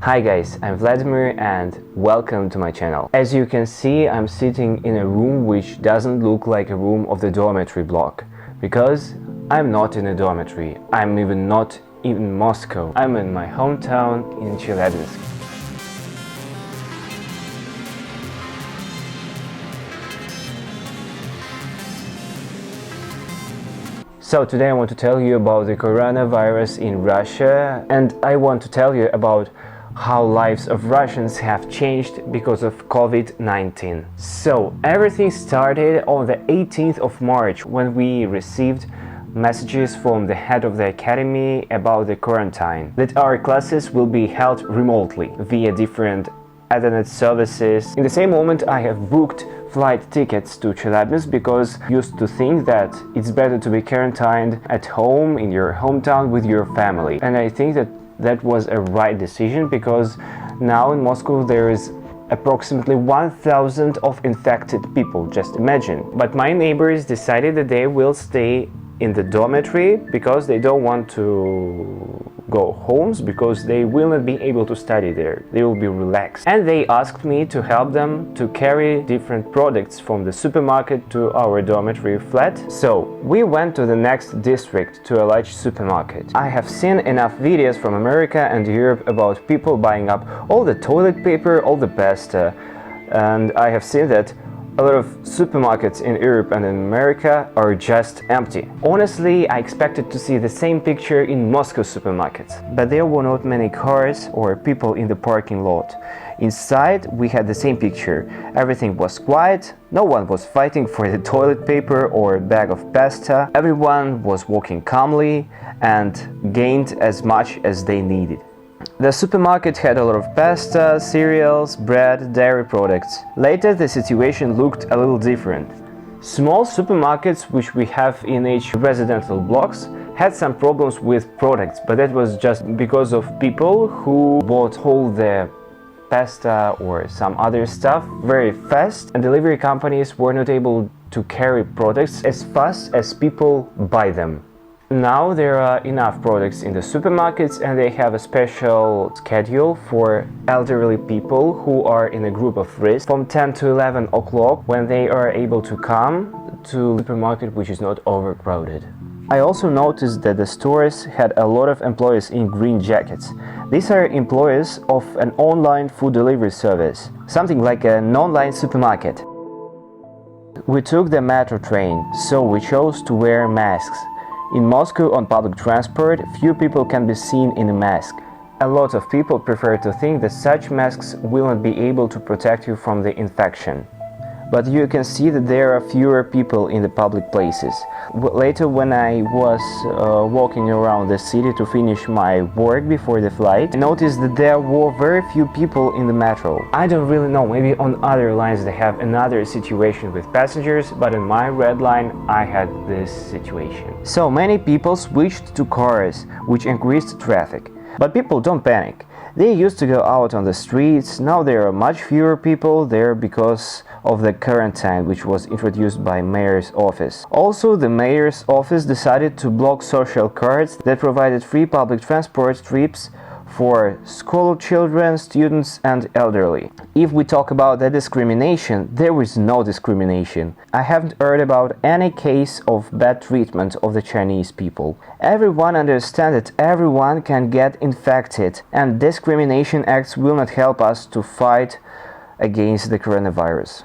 Hi guys, I'm Vladimir and welcome to my channel. As you can see, I'm sitting in a room which doesn't look like a room of the dormitory block, because I'm not in a dormitory. I'm not in Moscow. I'm in my hometown in Chelyabinsk. So today I want to tell you about the coronavirus in Russia, and I want to tell you about how lives of Russians have changed because of COVID-19. So everything started on the 18th of March when we received messages from the head of the academy about the quarantine, that our classes will be held remotely via different internet services. In the same moment I have booked flight tickets to Chelyabinsk because I used to think that it's better to be quarantined at home in your hometown with your family, and I think that was a right decision, because now in Moscow there is approximately 1,000 of infected people, just imagine. But my neighbors decided that they will stay in the dormitory because they don't want to go homes, because they will not be able to study there. They will be relaxed. And they asked me to help them to carry different products from the supermarket to our dormitory flat. So we went to the next district to a large supermarket. I have seen enough videos from America and Europe about people buying up all the toilet paper, all the pasta, and I have seen that a lot of supermarkets in Europe and in America are just empty. Honestly, I expected to see the same picture in Moscow supermarkets, but there were not many cars or people in the parking lot. Inside, we had the same picture. Everything was quiet, no one was fighting for the toilet paper or a bag of pasta. Everyone was walking calmly and gained as much as they needed. The supermarket had a lot of pasta, cereals, bread, dairy products. Later the situation looked a little different. Small supermarkets, which we have in each residential blocks, had some problems with products, but that was just because of people who bought all the pasta or some other stuff very fast, and delivery companies were not able to carry products as fast as people buy them. Now there are enough products in the supermarkets, and they have a special schedule for elderly people who are in a group of risk from 10 to 11 o'clock, when they are able to come to the supermarket which is not overcrowded. I also noticed that the stores had a lot of employees in green jackets. These are employees of an online food delivery service, something like an online supermarket. We took the metro train, so we chose to wear masks. In Moscow, on public transport, few people can be seen in a mask. A lot of people prefer to think that such masks will not be able to protect you from the infection. But you can see that there are fewer people in the public places. Later, when I was walking around the city to finish my work before the flight, I noticed that there were very few people in the metro. I don't really know, maybe on other lines they have another situation with passengers, but in my red line I had this situation. So many people switched to cars, which increased traffic. But people don't panic. They used to go out on the streets. Now there are much fewer people there because of the quarantine, which was introduced by mayor's office. Also, the mayor's office decided to block social cards that provided free public transport trips for school children, students and elderly. If we talk about the discrimination, there is no discrimination. I haven't heard about any case of bad treatment of the Chinese people. Everyone understands that everyone can get infected, and discrimination acts will not help us to fight against the coronavirus.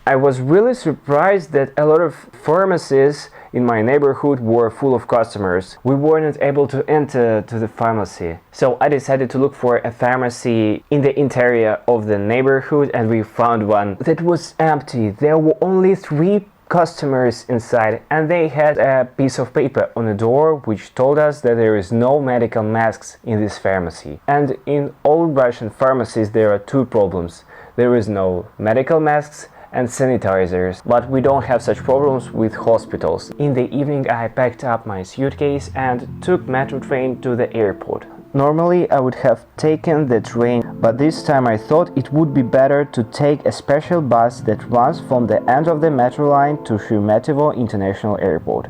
I was really surprised that a lot of pharmacies in my neighborhood were full of customers. We were not able to enter to the pharmacy. So I decided to look for a pharmacy in the interior of the neighborhood, and we found one that was empty. There were only 3 customers inside, and they had a piece of paper on the door which told us that there is no medical masks in this pharmacy. And in all Russian pharmacies there are 2 problems. There is no medical masks and sanitizers, but we don't have such problems with hospitals. In the evening I packed up my suitcase and took metro train to the airport. Normally I would have taken the train, but this time I thought it would be better to take a special bus that runs from the end of the metro line to Sheremetyevo International Airport.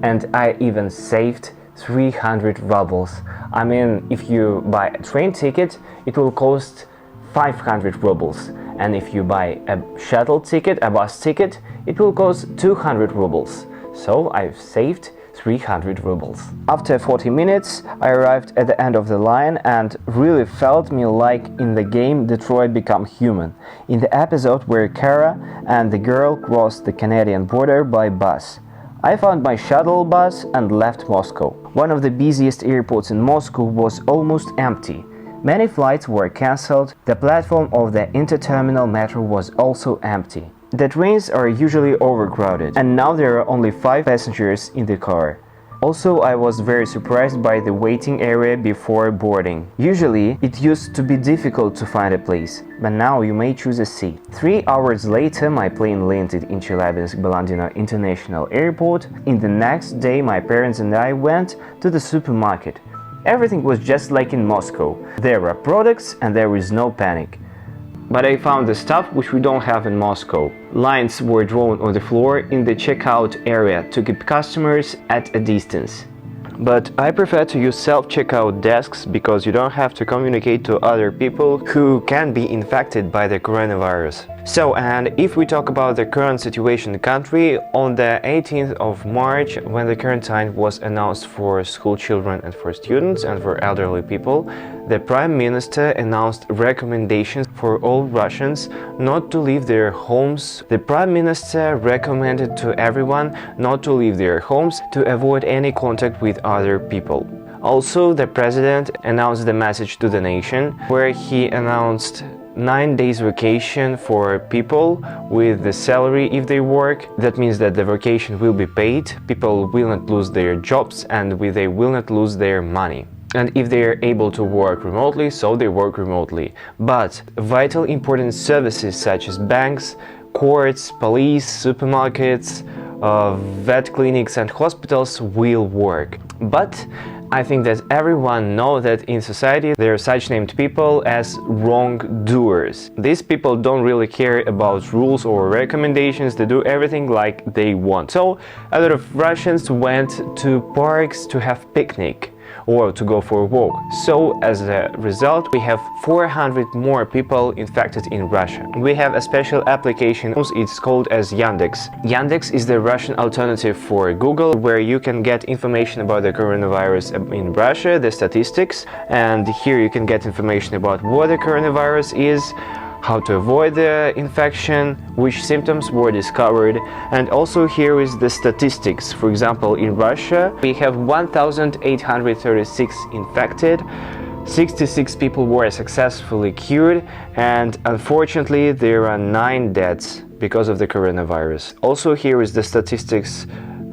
And I even saved 300 rubles. I mean, if you buy a train ticket, it will cost 500 rubles. And if you buy a shuttle ticket, a bus ticket, it will cost 200 rubles. So I've saved 300 rubles. After 40 minutes, I arrived at the end of the line and really felt me like in the game Detroit Become Human, in the episode where Kara and the girl crossed the Canadian border by bus. I found my shuttle bus and left Moscow. One of the busiest airports in Moscow was almost empty. Many flights were cancelled. The platform of the interterminal metro was also empty. The trains are usually overcrowded, and now there are only 5 passengers in the car. Also, I was very surprised by the waiting area before boarding. Usually, it used to be difficult to find a place, but now you may choose a seat. 3 hours later, my plane landed in Chelyabinsk-Balandino International Airport. In the next day, my parents and I went to the supermarket. Everything was just like in Moscow. There are products and there is no panic. But I found the stuff which we don't have in Moscow. Lines were drawn on the floor in the checkout area to keep customers at a distance. But I prefer to use self-checkout desks because you don't have to communicate to other people who can be infected by the coronavirus. So, and if we talk about the current situation in the country, on the 18th of March, when the quarantine was announced for school children and for students and for elderly people, the Prime Minister announced recommendations for all Russians not to leave their homes. The Prime Minister recommended to everyone not to leave their homes to avoid any contact with other people. Also, the President announced the message to the nation, where he announced 9 days vacation for people with the salary if they work. That means that the vacation will be paid, people will not lose their jobs and they will not lose their money. And if they are able to work remotely, so they work remotely. But vital important services such as banks, courts, police, supermarkets, vet clinics and hospitals will work. But I think that everyone knows that in society there are such named people as wrongdoers. These people don't really care about rules or recommendations, they do everything like they want. So a lot of Russians went to parks to have picnic or to go for a walk. So as a result, we have 400 more people infected in Russia. We have a special application, it's called as Yandex. Yandex is the Russian alternative for Google, where you can get information about the coronavirus in Russia, the statistics, and here you can get information about what the coronavirus is, how to avoid the infection, which symptoms were discovered, and also here is the statistics. For example, in Russia we have 1,836 infected, 66 people were successfully cured, and unfortunately there are 9 deaths because of the coronavirus. Also here is the statistics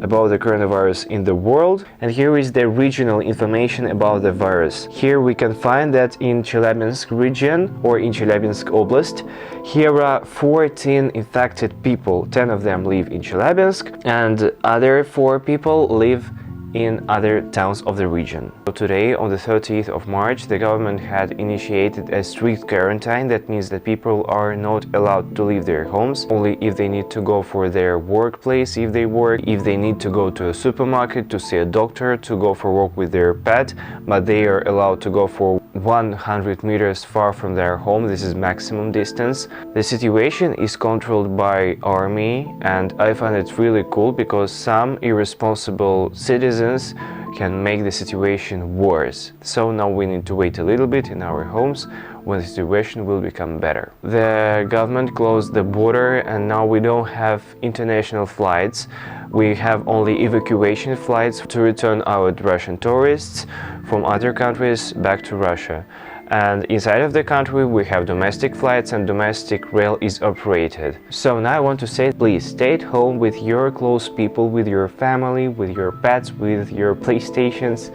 about the coronavirus in the world, and here is the regional information about the virus. Here we can find that in Chelyabinsk region or in Chelyabinsk Oblast, here are 14 infected people. 10 of them live in Chelyabinsk and other 4 people live in other towns of the region. So today, on the 30th of March, the government had initiated a strict quarantine. That means that people are not allowed to leave their homes, only if they need to go for their workplace, if they work, if they need to go to a supermarket, to see a doctor, to go for a walk with their pet, but they are allowed to go for 100 meters far from their home. This is maximum distance. The situation is controlled by army, and I find it really cool because some irresponsible citizens can make the situation worse. So now we need to wait a little bit in our homes when the situation will become better. The government closed the border and now we don't have international flights. We have only evacuation flights to return our Russian tourists from other countries back to Russia. And inside of the country we have domestic flights and domestic rail is operated. So now I want to say, please stay at home with your close people, with your family, with your pets, with your PlayStations.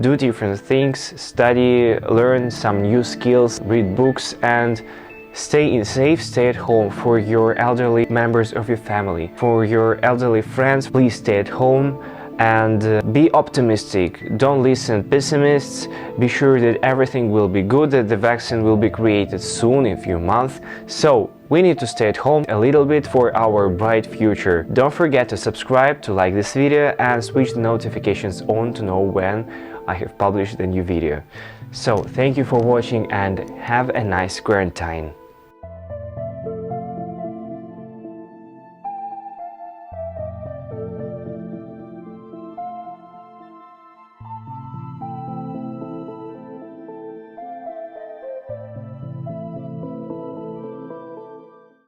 Do different things, study, learn some new skills, read books, and stay safe, stay at home. For your elderly members of your family, for your elderly friends, please stay at home and be optimistic. Don't listen to pessimists. Be sure that everything will be good, that the vaccine will be created soon, in a few months. So we need to stay at home a little bit for our bright future. Don't forget to subscribe, to like this video, and switch the notifications on to know when I have published the new video. So thank you for watching and have a nice quarantine.